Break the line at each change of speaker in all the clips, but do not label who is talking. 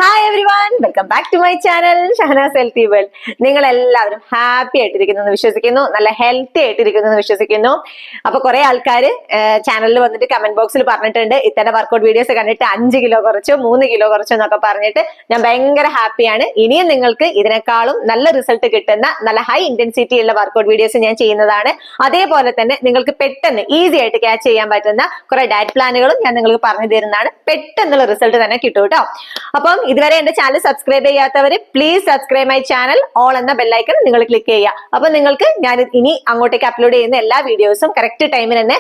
Hi everyone, welcome back to my channel Shahanas healthy world. നിങ്ങൾ എല്ലാവരും happy ആയിട്ടിരിക്കുന്നു എന്ന് വിശ്വസിക്കുന്നു, നല്ല ഹെൽത്തി ആയിട്ടിരിക്കുന്നു എന്ന് വിശ്വസിക്കുന്നു. അപ്പൊ കുറെ ആൾക്കാർ ചാനലിൽ വന്നിട്ട് കമന്റ് ബോക്സിൽ പറഞ്ഞിട്ടുണ്ട് ഇത്തരം വർക്കൗട്ട് വീഡിയോസ് കണ്ടിട്ട് 5 കിലോ കുറച്ചു, 3 കിലോ കുറച്ചു എന്നൊക്കെ പറഞ്ഞിട്ട്. ഞാൻ ഭയങ്കര ഹാപ്പിയാണ്. ഇനിയും നിങ്ങൾക്ക് ഇതിനേക്കാളും നല്ല റിസൾട്ട് കിട്ടുന്ന നല്ല ഹൈ ഇന്റൻസിറ്റി ഉള്ള വർക്കൗട്ട് വീഡിയോസ് ഞാൻ ചെയ്യുന്നതാണ്. അതേപോലെ തന്നെ നിങ്ങൾക്ക് പെട്ടെന്ന് ഈസി ആയിട്ട് ക്യാച്ച് ചെയ്യാൻ പറ്റുന്ന കുറെ ഡയറ്റ് പ്ലാനുകളും ഞാൻ നിങ്ങൾക്ക് പറഞ്ഞു തരുന്നതാണ്. പെട്ടെന്നുള്ള റിസൾട്ട് തന്നെ കിട്ടും കേട്ടോ. അപ്പം ഇതുവരെ എന്റെ ചാനൽ സബ്സ്ക്രൈബ് ചെയ്യാത്തവര് please subscribe my channel, all എന്ന ബെല്ലൈക്കൺ നിങ്ങൾ ക്ലിക്ക് ചെയ്യുക. അപ്പൊ നിങ്ങൾക്ക് ഞാൻ ഇനി അങ്ങോട്ടേക്ക് അപ്ലോഡ് ചെയ്യുന്ന എല്ലാ വീഡിയോസും കറക്റ്റ് ടൈമിന് തന്നെ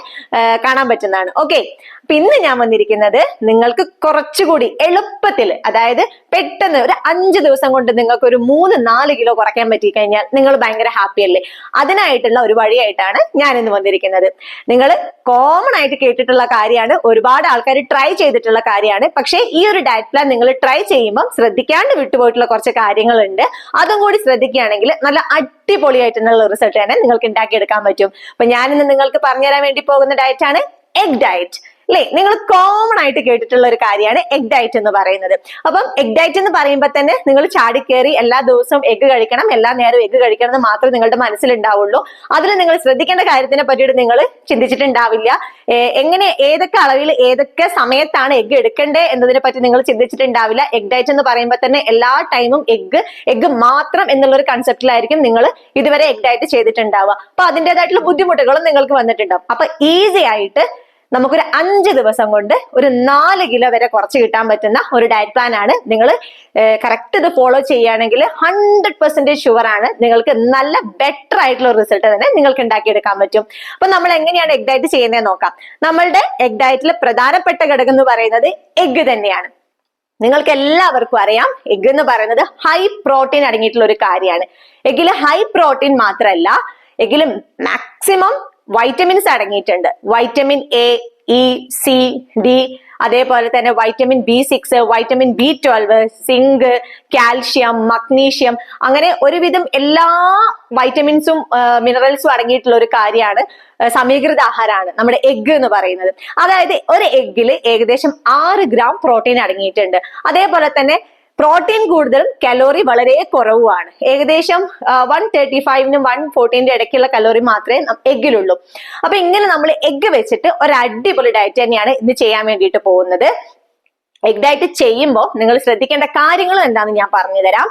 കാണാൻ പറ്റുന്നതാണ്. ഓക്കെ, അപ്പൊ ഇന്ന് ഞാൻ വന്നിരിക്കുന്നത് നിങ്ങൾക്ക് കുറച്ചുകൂടി എളുപ്പത്തിൽ, അതായത് പെട്ടെന്ന് ഒരു 5 ദിവസം കൊണ്ട് നിങ്ങൾക്ക് ഒരു 3-4 കിലോ കുറയ്ക്കാൻ പറ്റി കഴിഞ്ഞാൽ നിങ്ങൾ ഭയങ്കര ഹാപ്പി അല്ലേ? അതിനായിട്ടുള്ള ഒരു വഴിയായിട്ടാണ് ഞാൻ ഇന്ന് വന്നിരിക്കുന്നത്. നിങ്ങൾ കോമൺ ആയിട്ട് കേട്ടിട്ടുള്ള കാര്യമാണ്, ഒരുപാട് ആൾക്കാർ ട്രൈ ചെയ്തിട്ടുള്ള കാര്യമാണ്. പക്ഷേ ഈ ഒരു ഡയറ്റ് പ്ലാൻ നിങ്ങൾ ട്രൈ ചെയ്യുമ്പോൾ ശ്രദ്ധിക്കാണ്ട് വിട്ടുപോയിട്ടുള്ള കുറച്ച് കാര്യങ്ങളുണ്ട്. അതും കൂടി ശ്രദ്ധിക്കുകയാണെങ്കിൽ നല്ല അടിപൊളിയായിട്ടുള്ള റിസൾട്ട് തന്നെ നിങ്ങൾക്ക് ഉണ്ടാക്കിയെടുക്കാൻ പറ്റും. അപ്പൊ ഞാനിന്ന് നിങ്ങൾക്ക് പറഞ്ഞുതരാൻ വേണ്ടി പോകുന്ന ഡയറ്റ് ആണ് എഗ് ഡയറ്റ്. അല്ലെ, നിങ്ങൾ കോമൺ ആയിട്ട് കേട്ടിട്ടുള്ള ഒരു കാര്യമാണ് എഗ് ഡയറ്റ് എന്ന് പറയുന്നത്. അപ്പം എഗ് ഡയറ്റ് എന്ന് പറയുമ്പോൾ തന്നെ നിങ്ങൾ ചാടിക്കേറി എല്ലാ ദിവസവും എഗ് കഴിക്കണം, എല്ലാ നേരവും എഗ് കഴിക്കണം എന്ന് മാത്രമേ നിങ്ങളുടെ മനസ്സിലുണ്ടാവുള്ളൂ. അതിൽ നിങ്ങൾ ശ്രദ്ധിക്കേണ്ട കാര്യത്തിനെ പറ്റിയിട്ട് നിങ്ങൾ ചിന്തിച്ചിട്ടുണ്ടാവില്ല. എങ്ങനെ, ഏതൊക്കെ അളവിൽ, ഏതൊക്കെ സമയത്താണ് എഗ് എടുക്കേണ്ടത് എന്നതിനെ പറ്റി നിങ്ങൾ ചിന്തിച്ചിട്ടുണ്ടാവില്ല. എഗ് ഡയറ്റ് എന്ന് പറയുമ്പോൾ തന്നെ എല്ലാ ടൈമും എഗ് മാത്രം എന്നുള്ള ഒരു കൺസെപ്റ്റിലായിരിക്കും നിങ്ങൾ ഇതുവരെ എഗ് ഡയറ്റ് ചെയ്തിട്ടുണ്ടാവുക. അപ്പൊ അതിൻ്റെതായിട്ടുള്ള ബുദ്ധിമുട്ടുകളും നിങ്ങൾക്ക് വന്നിട്ടുണ്ടാവും. അപ്പൊ ഈസി ആയിട്ട് നമുക്കൊരു 5 ദിവസം കൊണ്ട് ഒരു 4 കിലോ വരെ കുറച്ച് കിട്ടാൻ പറ്റുന്ന ഒരു ഡയറ്റ് പ്ലാൻ ആണ്. നിങ്ങൾ കറക്റ്റ് ഇത് ഫോളോ ചെയ്യുകയാണെങ്കിൽ 100% ഷുവർ ആണ് നിങ്ങൾക്ക് നല്ല ബെറ്റർ ആയിട്ടുള്ള റിസൾട്ട് തന്നെ നിങ്ങൾക്ക് ഉണ്ടാക്കിയെടുക്കാൻ പറ്റും. അപ്പൊ നമ്മൾ എങ്ങനെയാണ് എഗ് ഡയറ്റ് ചെയ്യുന്നത് നോക്കാം. നമ്മളുടെ എഗ് ഡയറ്റിൽ പ്രധാനപ്പെട്ട ഘടകം എന്ന് പറയുന്നത് എഗ് തന്നെയാണ്. നിങ്ങൾക്ക് എല്ലാവർക്കും അറിയാം, എഗ് എന്ന് പറയുന്നത് ഹൈ പ്രോട്ടീൻ അടങ്ങിയിട്ടുള്ള ഒരു കാര്യമാണ്. എഗ്ഗിൽ ഹൈ പ്രോട്ടീൻ മാത്രമല്ല, എഗ്ഗിൽ മാക്സിമം വൈറ്റമിൻസ് അടങ്ങിയിട്ടുണ്ട്. Vitamin A, E, C, D, അതേപോലെ തന്നെ vitamin B6, vitamin B12, zinc, calcium, magnesium, അങ്ങനെ ഒരുവിധം എല്ലാ വൈറ്റമിൻസും മിനറൽസും അടങ്ങിയിട്ടുള്ള ഒരു കാര്യമാണ്, സമീകൃത ആഹാരമാണ് നമ്മുടെ എഗ് എന്ന് പറയുന്നത്. അതായത് ഒരു എഗ്ഗിൽ ഏകദേശം 6 ഗ്രാം പ്രോട്ടീൻ അടങ്ങിയിട്ടുണ്ട്. അതേപോലെ തന്നെ പ്രോട്ടീൻ കൂടുതലും കലോറി വളരെ കുറവുമാണ്. ഏകദേശം 135-നും 140-ന്റെ ഇടയ്ക്കുള്ള കലോറി മാത്രമേ എഗ്ഗിലുള്ളൂ. അപ്പൊ ഇങ്ങനെ നമ്മൾ എഗ്ഗ് വെച്ചിട്ട് ഒരു അടിപൊളി ഡയറ്റ് തന്നെയാണ് ഇന്ന് ചെയ്യാൻ വേണ്ടിയിട്ട് പോകുന്നത്. എഗ് ഡയറ്റ് ചെയ്യുമ്പോൾ നിങ്ങൾ ശ്രദ്ധിക്കേണ്ട കാര്യങ്ങളും എന്താണെന്ന് ഞാൻ പറഞ്ഞു തരാം.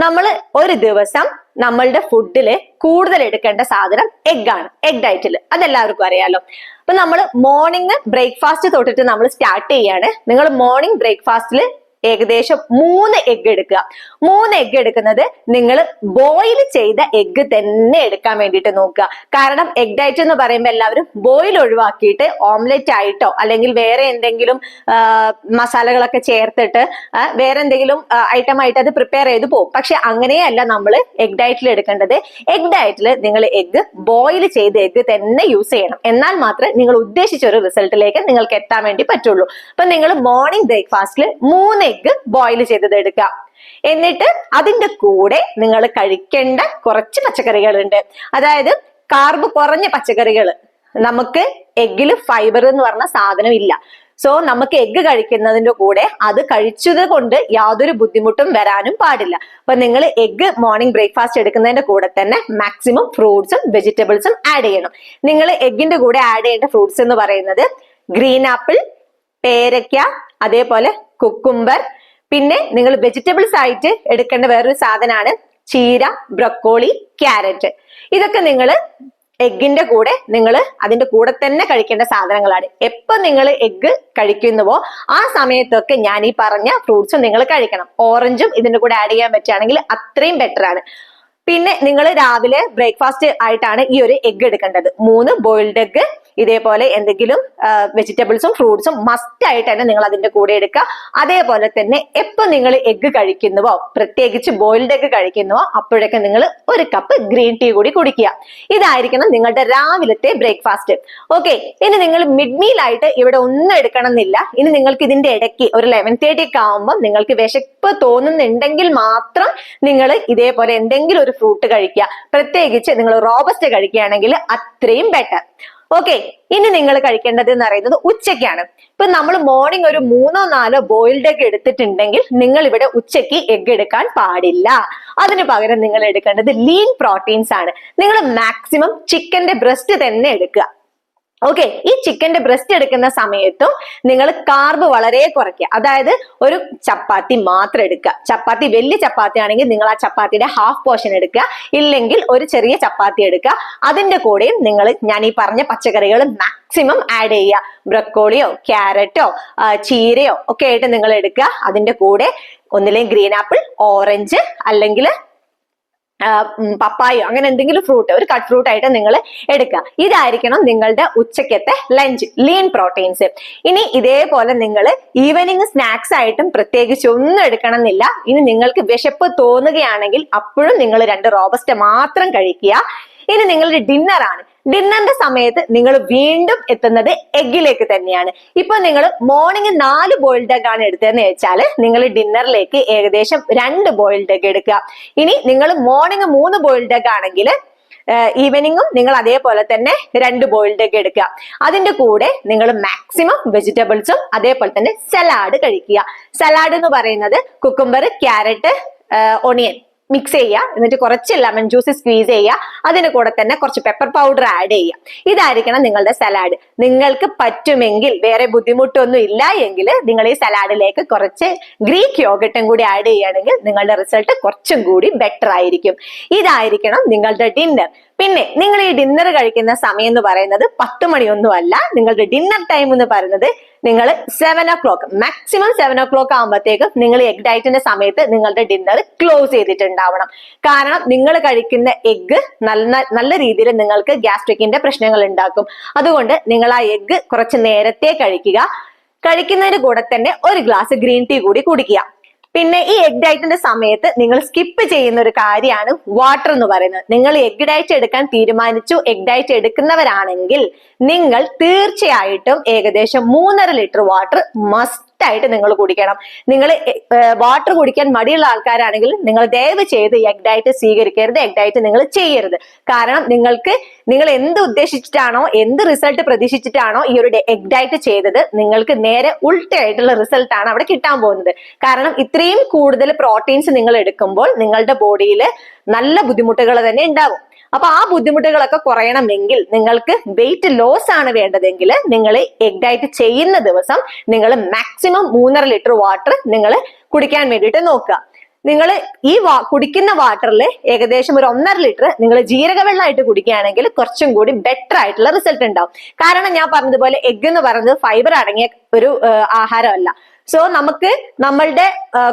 നമ്മൾ ഒരു ദിവസം നമ്മളുടെ ഫുഡില് കൂടുതൽ എടുക്കേണ്ട സാധനം എഗ്ഗാണ്. എഗ് ഡയറ്റിൽ അതെല്ലാവർക്കും അറിയാലോ. അപ്പൊ നമ്മൾ മോർണിംഗ് ബ്രേക്ക്ഫാസ്റ്റ് തൊട്ടിട്ട് നമ്മൾ സ്റ്റാർട്ട് ചെയ്യാണ്. നിങ്ങൾ മോർണിംഗ് ബ്രേക്ക്ഫാസ്റ്റിൽ ഏകദേശം 3 എഗ്ഗ് എടുക്കുക. 3 എഗ്ഗ് എടുക്കുന്നത് നിങ്ങൾ ബോയിൽ ചെയ്ത എഗ്ഗ് തന്നെ എടുക്കാൻ വേണ്ടിയിട്ട് നോക്കുക. കാരണം എഗ് ഡയറ്റ് എന്ന് പറയുമ്പോൾ എല്ലാവരും ബോയിൽ ഒഴിവാക്കിയിട്ട് ഓംലെറ്റ് ആയിട്ടോ അല്ലെങ്കിൽ വേറെ എന്തെങ്കിലും മസാലകളൊക്കെ ചേർത്തിട്ട് വേറെ എന്തെങ്കിലും ഐറ്റം ആയിട്ട് അത് പ്രിപ്പയർ ചെയ്ത് പോകും. പക്ഷെ അങ്ങനെയല്ല നമ്മൾ എഗ് ഡയറ്റിൽ എടുക്കേണ്ടത്. എഗ് ഡയറ്റിൽ നിങ്ങൾ എഗ്ഗ് ബോയിൽ ചെയ്ത എഗ്ഗ് തന്നെ യൂസ് ചെയ്യണം. എന്നാൽ മാത്രമേ നിങ്ങൾ ഉദ്ദേശിച്ച ഒരു റിസൾട്ടിലേക്ക് നിങ്ങൾക്ക് എത്താൻ വേണ്ടി പറ്റുള്ളൂ. അപ്പൊ നിങ്ങൾ മോർണിംഗ് ബ്രേക്ക്ഫാസ്റ്റിൽ 3 എഗ്ഗ് ബോയിൽ ചെയ്തത് എടുക്കുക. എന്നിട്ട് അതിന്റെ കൂടെ നിങ്ങൾ കഴിക്കേണ്ട കുറച്ച് പച്ചക്കറികളുണ്ട്. അതായത് കാർബ് കുറഞ്ഞ പച്ചക്കറികൾ. നമുക്ക് എഗ്ഗിൽ ഫൈബർ എന്ന് പറഞ്ഞ സാധനം ഇല്ല. സോ നമുക്ക് എഗ്ഗ് കഴിക്കുന്നതിന്റെ കൂടെ അത് കഴിച്ചത് കൊണ്ട് യാതൊരു ബുദ്ധിമുട്ടും വരാനും പാടില്ല. അപ്പൊ നിങ്ങൾ എഗ്ഗ് മോർണിംഗ് ബ്രേക്ക്ഫാസ്റ്റ് എടുക്കുന്നതിന്റെ കൂടെ തന്നെ മാക്സിമം ഫ്രൂട്ട്സും വെജിറ്റബിൾസും ആഡ് ചെയ്യണം. നിങ്ങൾ എഗ്ഗിന്റെ കൂടെ ആഡ് ചെയ്യേണ്ട ഫ്രൂട്ട്സ് എന്ന് പറയുന്നത് ഗ്രീൻ ആപ്പിൾ, പേരയ്ക്ക, അതേപോലെ കുക്കുംബർ. പിന്നെ നിങ്ങൾ വെജിറ്റബിൾസ് ആയിട്ട് എടുക്കേണ്ട വേറൊരു സാധനമാണ് ചീര, ബ്രക്കോളി, ക്യാരറ്റ്. ഇതൊക്കെ നിങ്ങൾ എഗ്ഗിന്റെ കൂടെ നിങ്ങൾ അതിന്റെ കൂടെ തന്നെ കഴിക്കേണ്ട സാധനങ്ങളാണ്. എപ്പോ നിങ്ങൾ എഗ്ഗ് കഴിക്കുന്നുവോ ആ സമയത്തൊക്കെ ഞാൻ ഈ പറഞ്ഞ ഫ്രൂട്ട്സും നിങ്ങൾ കഴിക്കണം. ഓറഞ്ചും ഇതിന്റെ കൂടെ ആഡ് ചെയ്യാൻ പറ്റുകയാണെങ്കിൽ അത്രയും ബെറ്റർ ആണ്. പിന്നെ നിങ്ങൾ രാവിലെ ബ്രേക്ക്ഫാസ്റ്റ് ആയിട്ടാണ് ഈ ഒരു എഗ്ഗ് എടുക്കേണ്ടത്. 3 ബോയിൽഡ് എഗ്ഗ്, ഇതേപോലെ എന്തെങ്കിലും വെജിറ്റബിൾസും ഫ്രൂട്ട്സും മസ്റ്റ് ആയിട്ട് തന്നെ നിങ്ങൾ അതിന്റെ കൂടെ എടുക്കുക. അതേപോലെ തന്നെ എപ്പോ നിങ്ങൾ എഗ്ഗ് കഴിക്കുന്നുവോ, പ്രത്യേകിച്ച് ബോയിൽഡ് എഗ്ഗ് കഴിക്കുന്നുവോ, അപ്പോഴൊക്കെ നിങ്ങൾ 1 കപ്പ് ഗ്രീൻ ടീ കൂടി കുടിക്കുക. ഇതായിരിക്കണം നിങ്ങളുടെ രാവിലത്തെ ബ്രേക്ക്ഫാസ്റ്റ്. ഓക്കെ, ഇനി നിങ്ങൾ മിഡ് മീൽ ആയിട്ട് ഇവിടെ ഒന്നും എടുക്കണം എന്നില്ല. ഇനി നിങ്ങൾക്ക് ഇതിന്റെ ഇടയ്ക്ക് ഒരു 11:30 ഒക്കെ ആകുമ്പോൾ നിങ്ങൾക്ക് വിശപ്പ് തോന്നുന്നുണ്ടെങ്കിൽ മാത്രം നിങ്ങൾ ഇതേപോലെ എന്തെങ്കിലും ഒരു ഫ്രൂട്ട് കഴിക്കുക. പ്രത്യേകിച്ച് നിങ്ങൾ റോബസ്റ്റ് കഴിക്കുകയാണെങ്കിൽ അത്രയും ബെറ്റർ. ഓക്കെ, ഇനി നിങ്ങൾ കഴിക്കേണ്ടത് എന്ന് പറയുന്നത് ഉച്ചയ്ക്കാണ്. ഇപ്പൊ നമ്മൾ മോർണിംഗ് ഒരു 3-4 ബോയിൽഡ് എഗ് എടുത്തിട്ടുണ്ടെങ്കിൽ നിങ്ങൾ ഇവിടെ ഉച്ചയ്ക്ക് എഗ് എടുക്കാൻ പാടില്ല. അതിന് പകരം നിങ്ങൾ എടുക്കേണ്ടത് ലീൻ പ്രോട്ടീൻസ് ആണ്. നിങ്ങൾ മാക്സിമം ചിക്കന്റെ ബ്രസ്റ്റ് തന്നെ എടുക്കുക. ഓക്കെ, ഈ ചിക്കന്റെ ബ്രസ്റ്റ് എടുക്കുന്ന സമയത്തും നിങ്ങൾ കാർബ് വളരെ കുറയ്ക്കുക. അതായത് ഒരു ചപ്പാത്തി മാത്രം എടുക്കുക. ചപ്പാത്തി വലിയ ചപ്പാത്തി ആണെങ്കിൽ നിങ്ങൾ ആ ചപ്പാത്തിയുടെ ഹാഫ് പോർഷൻ എടുക്കുക, ഇല്ലെങ്കിൽ ഒരു ചെറിയ ചപ്പാത്തി എടുക്കുക. അതിന്റെ കൂടെയും നിങ്ങൾ ഞാൻ ഈ പറഞ്ഞ പച്ചക്കറികൾ മാക്സിമം ആഡ് ചെയ്യുക. ബ്രക്കോളിയോ ക്യാരറ്റോ ചീരയോ ഒക്കെ ആയിട്ട് നിങ്ങൾ എടുക്കുക. അതിന്റെ കൂടെ ഒന്നില്ലെങ്കിൽ ഗ്രീൻ ആപ്പിൾ, ഓറഞ്ച്, അല്ലെങ്കിൽ പപ്പായോ അങ്ങനെ എന്തെങ്കിലും ഫ്രൂട്ട്, ഒരു കട്ട് ഫ്രൂട്ട് ആയിട്ട് നിങ്ങൾ എടുക്കുക. ഇതായിരിക്കണം നിങ്ങളുടെ ഉച്ചക്കത്തെ ലഞ്ച്, ലീൻ പ്രോട്ടീൻസ്. ഇനി ഇതേപോലെ നിങ്ങൾ ഈവനിങ് സ്നാക്സ് ആയിട്ടും പ്രത്യേകിച്ച് ഒന്നും എടുക്കണം എന്നില്ല. ഇനി നിങ്ങൾക്ക് വിശപ്പ് തോന്നുകയാണെങ്കിൽ അപ്പോഴും നിങ്ങൾ 2 റോബസ്റ്റ മാത്രം കഴിക്കുക. ഇനി നിങ്ങളുടെ ഡിന്നർ ആണ്. ഡിന്നറിന്റെ സമയത്ത് നിങ്ങൾ വീണ്ടും എത്തുന്നത് എഗ്ഗിലേക്ക് തന്നെയാണ്. ഇപ്പൊ നിങ്ങൾ മോർണിംഗ് 4 ബോയിൽഡ് എഗ് ആണ് എടുത്തതെന്ന് വെച്ചാൽ നിങ്ങൾ ഡിന്നറിലേക്ക് ഏകദേശം 2 ബോയിൽഡ് എഗ് എടുക്കുക. ഇനി നിങ്ങൾ മോർണിംഗ് 3 ബോയിൽഡ് എഗ് ആണെങ്കിൽ ഈവനിങ്ങും നിങ്ങൾ അതേപോലെ തന്നെ 2 ബോയിൽഡ് എഗ് എടുക്കുക. അതിന്റെ കൂടെ നിങ്ങൾ മാക്സിമം വെജിറ്റബിൾസും അതേപോലെ തന്നെ സലാഡ് കഴിക്കുക. സലാഡ് എന്ന് പറയുന്നത് കുക്കുംബർ, ക്യാരറ്റ്, ഓണിയൻ മിക്സ് ചെയ്യുക. എന്നിട്ട് കുറച്ച് ലെമൺ ജ്യൂസ് സ്ക്വീസ് ചെയ്യുക. അതിന് കൂടെ തന്നെ കുറച്ച് പെപ്പർ പൗഡർ ആഡ് ചെയ്യുക. ഇതായിരിക്കണം നിങ്ങളുടെ സലാഡ്. നിങ്ങൾക്ക് പറ്റുമെങ്കിൽ, വേറെ ബുദ്ധിമുട്ടൊന്നും ഇല്ല എങ്കിൽ നിങ്ങൾ ഈ സലാഡിലേക്ക് കുറച്ച് ഗ്രീക്ക് യോഗട്ടും കൂടി ആഡ് ചെയ്യുകയാണെങ്കിൽ നിങ്ങളുടെ റിസൾട്ട് കുറച്ചും കൂടി ബെറ്റർ ആയിരിക്കും. ഇതായിരിക്കണം നിങ്ങളുടെ ഡിന്നർ. പിന്നെ നിങ്ങൾ ഈ ഡിന്നർ കഴിക്കുന്ന സമയം എന്ന് പറയുന്നത് 10 മണിയൊന്നും അല്ല. നിങ്ങളുടെ ഡിന്നർ ടൈം എന്ന് പറയുന്നത് നിങ്ങൾ 7 o'clock, മാക്സിമം 7 o'clock ആകുമ്പോഴത്തേക്കും നിങ്ങൾ എഗ് ഡയറ്റിന്റെ സമയത്ത് നിങ്ങളുടെ ഡിന്നർ ക്ലോസ് ചെയ്തിട്ടുണ്ടാവണം. കാരണം നിങ്ങൾ കഴിക്കുന്ന എഗ് നല്ല രീതിയിൽ നിങ്ങൾക്ക് ഗ്യാസ്ട്രിക്കിന്റെ പ്രശ്നങ്ങൾ ഉണ്ടാക്കും. അതുകൊണ്ട് നിങ്ങൾ ആ എഗ് കുറച്ച് നേരത്തെ കഴിക്കുക. കഴിക്കുന്നതിന് കൂടെ തന്നെ ഒരു ഗ്ലാസ് ഗ്രീൻ ടീ കൂടി കുടിക്കുക. പിന്നെ ഈ എഗ് ഡയറ്റിന്റെ സമയത്ത് നിങ്ങൾ സ്കിപ്പ് ചെയ്യുന്ന ഒരു കാര്യമാണ് വാട്ടർ എന്ന് പറയുന്നത്. നിങ്ങൾ എഗ് ഡയറ്റ് എടുക്കാൻ തീരുമാനിച്ചു, എഗ് ഡയറ്റ് എടുക്കുന്നവരാണെങ്കിൽ നിങ്ങൾ തീർച്ചയായിട്ടും ഏകദേശം 3.5 ലിറ്റർ വാട്ടർ മസ്റ്റ് ആയിട്ട് നിങ്ങൾ കുടിക്കണം. നിങ്ങൾ വാട്ടർ കുടിക്കാൻ മടിയുള്ള ആൾക്കാരാണെങ്കിൽ നിങ്ങൾ ദയവ് ചെയ്ത് എഗ് ഡയറ്റ് സ്വീകരിക്കരുത്, എഗ് ഡയറ്റ് നിങ്ങൾ ചെയ്യരുത്. കാരണം നിങ്ങൾ എന്ത് ഉദ്ദേശിച്ചിട്ടാണോ, എന്ത് റിസൾട്ട് പ്രതീക്ഷിച്ചിട്ടാണോ ഈ ഒരു എഗ് ഡയറ്റ് ചെയ്തത്, നിങ്ങൾക്ക് നേരെ ഉൾട്ടയായിട്ടുള്ള റിസൾട്ട് ആണ് അവിടെ കിട്ടാൻ പോകുന്നത്. കാരണം ഇത്രയും കൂടുതൽ പ്രോട്ടീൻസ് നിങ്ങൾ എടുക്കുമ്പോൾ നിങ്ങളുടെ ബോഡിയിൽ നല്ല ബുദ്ധിമുട്ടുകൾ തന്നെ ഉണ്ടാവും. അപ്പൊ ആ ബുദ്ധിമുട്ടുകളൊക്കെ കുറയണമെങ്കിൽ, നിങ്ങൾക്ക് വെയിറ്റ് ലോസ് ആണ് വേണ്ടതെങ്കിൽ, നിങ്ങൾ എഗ് ഡയറ്റ് ചെയ്യുന്ന ദിവസം നിങ്ങൾ മാക്സിമം 3.5 ലിറ്റർ വാട്ടർ നിങ്ങൾ കുടിക്കാൻ വേണ്ടിയിട്ട് നോക്കുക. നിങ്ങൾ ഈ കുടിക്കുന്ന വാട്ടറിൽ ഏകദേശം ഒരു 1.5 ലിറ്റർ നിങ്ങൾ ജീരക വെള്ളമായിട്ട് കുടിക്കുകയാണെങ്കിൽ കുറച്ചും കൂടി ബെറ്റർ ആയിട്ടുള്ള റിസൾട്ട് ഉണ്ടാവും. കാരണം ഞാൻ പറഞ്ഞതുപോലെ എഗ് എന്ന് പറയുന്നത് ഫൈബർ അടങ്ങിയ ഒരു ആഹാരമല്ല. സോ നമുക്ക് നമ്മളുടെ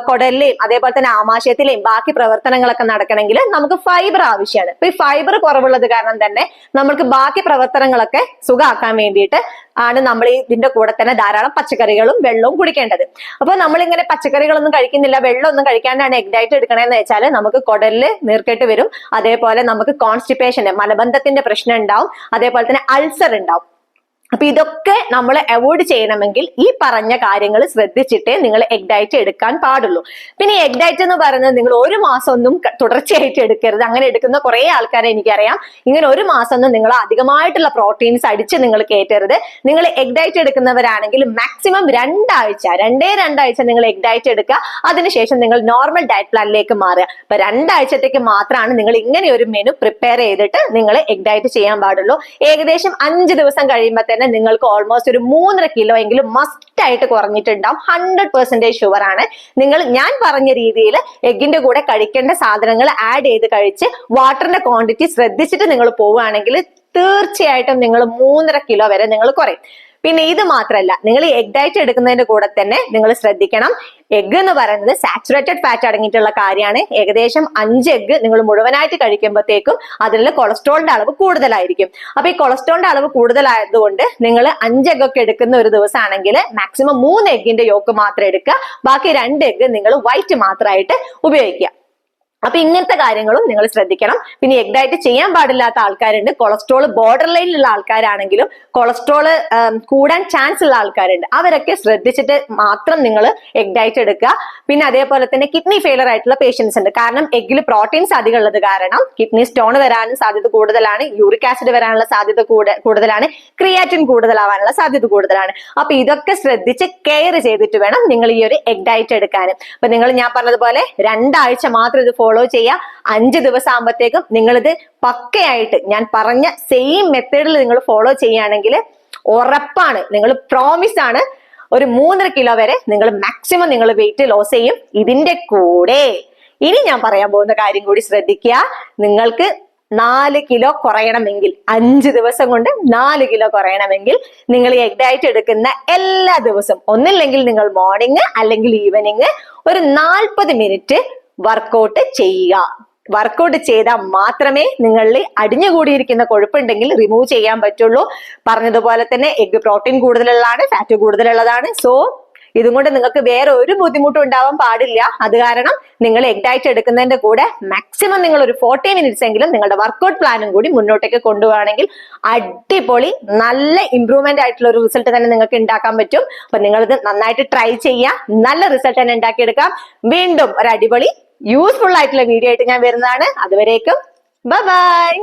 കുടലിലെയും അതേപോലെ തന്നെ ആമാശയത്തിലെയും ബാക്കി പ്രവർത്തനങ്ങളൊക്കെ നടക്കണമെങ്കിൽ നമുക്ക് ഫൈബർ ആവശ്യമാണ്. അപ്പൊ ഈ ഫൈബർ കുറവുള്ളത് കാരണം തന്നെ നമ്മൾക്ക് ബാക്കി പ്രവർത്തനങ്ങളൊക്കെ സുഖമാക്കാൻ വേണ്ടിയിട്ട് ആണ് നമ്മൾ ഇതിന്റെ കൂടെ തന്നെ ധാരാളം പച്ചക്കറികളും വെള്ളവും കുടിക്കേണ്ടത്. അപ്പൊ നമ്മളിങ്ങനെ പച്ചക്കറികളൊന്നും കഴിക്കുന്നില്ല, വെള്ളമൊന്നും കഴിക്കാണ്ടാണ് എഗ് ഡയറ്റ് എടുക്കണമെന്ന് വെച്ചാൽ നമുക്ക് കുടലില് നീർക്കെട്ട് വരും. അതേപോലെ നമുക്ക് കോൺസ്റ്റിപ്പേഷൻ, മലബന്ധത്തിന്റെ പ്രശ്നം ഉണ്ടാവും. അതേപോലെ തന്നെ അൾസർ ഉണ്ടാവും. അപ്പൊ ഇതൊക്കെ നമ്മൾ അവോയ്ഡ് ചെയ്യണമെങ്കിൽ ഈ പറഞ്ഞ കാര്യങ്ങൾ ശ്രദ്ധിച്ചിട്ടേ നിങ്ങൾ എഗ് ഡയറ്റ് എടുക്കാൻ പാടുള്ളൂ. പിന്നെ എഗ് ഡയറ്റ് എന്ന് പറയുന്നത് നിങ്ങൾ 1 മാസം ഒന്നും തുടർച്ചയായിട്ട് എടുക്കരുത്. അങ്ങനെ എടുക്കുന്ന കുറെ ആൾക്കാരെ എനിക്കറിയാം. ഇങ്ങനെ 1 മാസം ഒന്നും നിങ്ങൾ അധികമായിട്ടുള്ള പ്രോട്ടീൻസ് അടിച്ച് നിങ്ങൾ കയറ്റരുത്. നിങ്ങൾ എഗ് ഡയറ്റ് എടുക്കുന്നവരാണെങ്കിൽ മാക്സിമം 2 ആഴ്ച നിങ്ങൾ എഗ് ഡയറ്റ് എടുക്കുക. അതിനുശേഷം നിങ്ങൾ നോർമൽ ഡയറ്റ് പ്ലാനിലേക്ക് മാറുക. അപ്പൊ 2 ആഴ്ചത്തേക്ക് മാത്രമാണ് നിങ്ങൾ ഇങ്ങനെ ഒരു മെനു പ്രിപ്പയർ ചെയ്തിട്ട് നിങ്ങൾ എഗ് ഡയറ്റ് ചെയ്യാൻ പാടുള്ളൂ. ഏകദേശം 5 ദിവസം കഴിയുമ്പോൾ തന്നെ നിങ്ങൾക്ക് ഓൾമോസ്റ്റ് ഒരു 3.5 കിലോ എങ്കിലും മസ്റ്റ് ആയിട്ട് കുറഞ്ഞിട്ടുണ്ടാവും. 100% ഷുവർ ആണ്. ഞാൻ പറഞ്ഞ രീതിയിൽ എഗിന്റെ കൂടെ കഴിക്കേണ്ട സാധനങ്ങൾ ആഡ് ചെയ്ത് കഴിച്ച് വാട്ടറിന്റെ ക്വാണ്ടിറ്റി ശ്രദ്ധിച്ചിട്ട് നിങ്ങൾ പോവുകയാണെങ്കിൽ തീർച്ചയായിട്ടും നിങ്ങൾ 3.5 കിലോ വരെ നിങ്ങൾ കുറയും. പിന്നെ ഇത് മാത്രമല്ല, നിങ്ങൾ ഈ എഗ് ഡയറ്റ് എടുക്കുന്നതിന്റെ കൂടെ തന്നെ നിങ്ങൾ ശ്രദ്ധിക്കണം, എഗ് എന്ന് പറയുന്നത് സാച്ചുറേറ്റഡ് ഫാറ്റ് അടങ്ങിയിട്ടുള്ള കാര്യമാണ്. ഏകദേശം 5 എഗ് നിങ്ങൾ മുഴുവനായിട്ട് കഴിക്കുമ്പോഴത്തേക്കും അതിൽ കൊളസ്ട്രോളിന്റെ അളവ് കൂടുതലായിരിക്കും. അപ്പൊ ഈ കൊളസ്ട്രോളിന്റെ അളവ് കൂടുതലായതുകൊണ്ട് നിങ്ങൾ 5 എഗ് ഒക്കെ എടുക്കുന്ന ഒരു ദിവസമാണെങ്കിൽ മാക്സിമം 3 എഗിന്റെ യോക്ക് മാത്രം എടുക്കുക. ബാക്കി 2 എഗ് നിങ്ങൾ വൈറ്റ് മാത്രമായിട്ട് ഉപയോഗിക്കുക. അപ്പൊ ഇങ്ങനത്തെ കാര്യങ്ങളും നിങ്ങൾ ശ്രദ്ധിക്കണം. പിന്നെ എഗ് ഡയറ്റ് ചെയ്യാൻ പാടില്ലാത്ത ആൾക്കാരുണ്ട്, കൊളസ്ട്രോൾ ബോർഡർ ലൈനിലുള്ള ആൾക്കാരാണെങ്കിലും കൊളസ്ട്രോൾ കൂടാൻ ചാൻസ് ഉള്ള ആൾക്കാരുണ്ട്. അവരൊക്കെ ശ്രദ്ധിച്ചിട്ട് മാത്രം നിങ്ങൾ എഗ് ഡയറ്റ് എടുക്കുക. പിന്നെ അതേപോലെ തന്നെ കിഡ്നി ഫെയിലർ ആയിട്ടുള്ള പേഷ്യൻസ് ഉണ്ട്. കാരണം എഗ്ഗിൽ പ്രോട്ടീൻസ് അധികം ഉള്ളത് കാരണം കിഡ്നി സ്റ്റോൺ വരാനും സാധ്യത കൂടുതലാണ്, യൂറിക് ആസിഡ് വരാനുള്ള സാധ്യത കൂടുതലാണ്, ക്രിയാറ്റിൻ കൂടുതലാവാനുള്ള സാധ്യത കൂടുതലാണ്. അപ്പൊ ഇതൊക്കെ ശ്രദ്ധിച്ച് കെയർ ചെയ്തിട്ട് വേണം നിങ്ങൾ ഈ ഒരു എഗ് ഡയറ്റ് എടുക്കാൻ. അപ്പൊ നിങ്ങൾ ഞാൻ പറഞ്ഞതുപോലെ 2 ആഴ്ച മാത്രം ഇത് ഫോളോ ചെയ്യുക. 5 ദിവസം ആകുമ്പോഴത്തേക്കും നിങ്ങളിത് പക്കയായിട്ട് ഞാൻ പറഞ്ഞ സെയിം മെത്തേഡിൽ നിങ്ങൾ ഫോളോ ചെയ്യുകയാണെങ്കിൽ ഉറപ്പാണ്, നിങ്ങൾ പ്രോമിസ് ആണ്, ഒരു 3.5 കിലോ വരെ നിങ്ങൾ മാക്സിമം നിങ്ങൾ വെയിറ്റ് ലോസ് ചെയ്യും. ഇതിന്റെ കൂടെ ഇനി ഞാൻ പറയാൻ പോകുന്ന കാര്യം കൂടി ശ്രദ്ധിക്കുക. നിങ്ങൾക്ക് 4 കിലോ കുറയണമെങ്കിൽ, 5 ദിവസം കൊണ്ട് 4 കിലോ കുറയണമെങ്കിൽ നിങ്ങൾ എഗ് ഡയറ്റ് എടുക്കുന്ന എല്ലാ ദിവസവും ഒന്നില്ലെങ്കിൽ നിങ്ങൾ മോർണിംഗ് അല്ലെങ്കിൽ ഈവനിങ് ഒരു 40 മിനിറ്റ് വർക്കൗട്ട് ചെയ്യുക. വർക്കൗട്ട് ചെയ്താൽ മാത്രമേ നിങ്ങളിൽ അടിഞ്ഞുകൂടിയിരിക്കുന്ന കൊഴുപ്പുണ്ടെങ്കിൽ റിമൂവ് ചെയ്യാൻ പറ്റുള്ളൂ. പറഞ്ഞതുപോലെ തന്നെ എഗ് പ്രോട്ടീൻ കൂടുതലുള്ളതാണ്, ഫാറ്റ് കൂടുതലുള്ളതാണ്. സോ ഇതും കൊണ്ട് നിങ്ങൾക്ക് വേറെ ഒരു ബുദ്ധിമുട്ടും ഉണ്ടാവാൻ പാടില്ല. അത് കാരണം നിങ്ങൾ എഗ് ഡയറ്റ് എടുക്കുന്നതിന്റെ കൂടെ മാക്സിമം നിങ്ങൾ ഒരു 40 മിനിറ്റ്സ് എങ്കിലും നിങ്ങളുടെ വർക്കൗട്ട് പ്ലാനും കൂടി മുന്നോട്ടേക്ക് കൊണ്ടുപോവുകയാണെങ്കിൽ അടിപൊളി നല്ല ഇംപ്രൂവ്മെന്റ് ആയിട്ടുള്ള ഒരു റിസൾട്ട് തന്നെ നിങ്ങൾക്ക് ഉണ്ടാക്കാൻ പറ്റും. അപ്പൊ നിങ്ങളിത് നന്നായിട്ട് ട്രൈ ചെയ്യുക, നല്ല റിസൾട്ട് തന്നെ ഉണ്ടാക്കിയെടുക്കാം. വീണ്ടും ഒരു അടിപൊളി യൂസ്ഫുൾ ആയിട്ടുള്ള വീഡിയോ ആയിട്ട് ഞാൻ വരുന്നതാണ്. അതുവരേക്കും ബൈ ബൈ.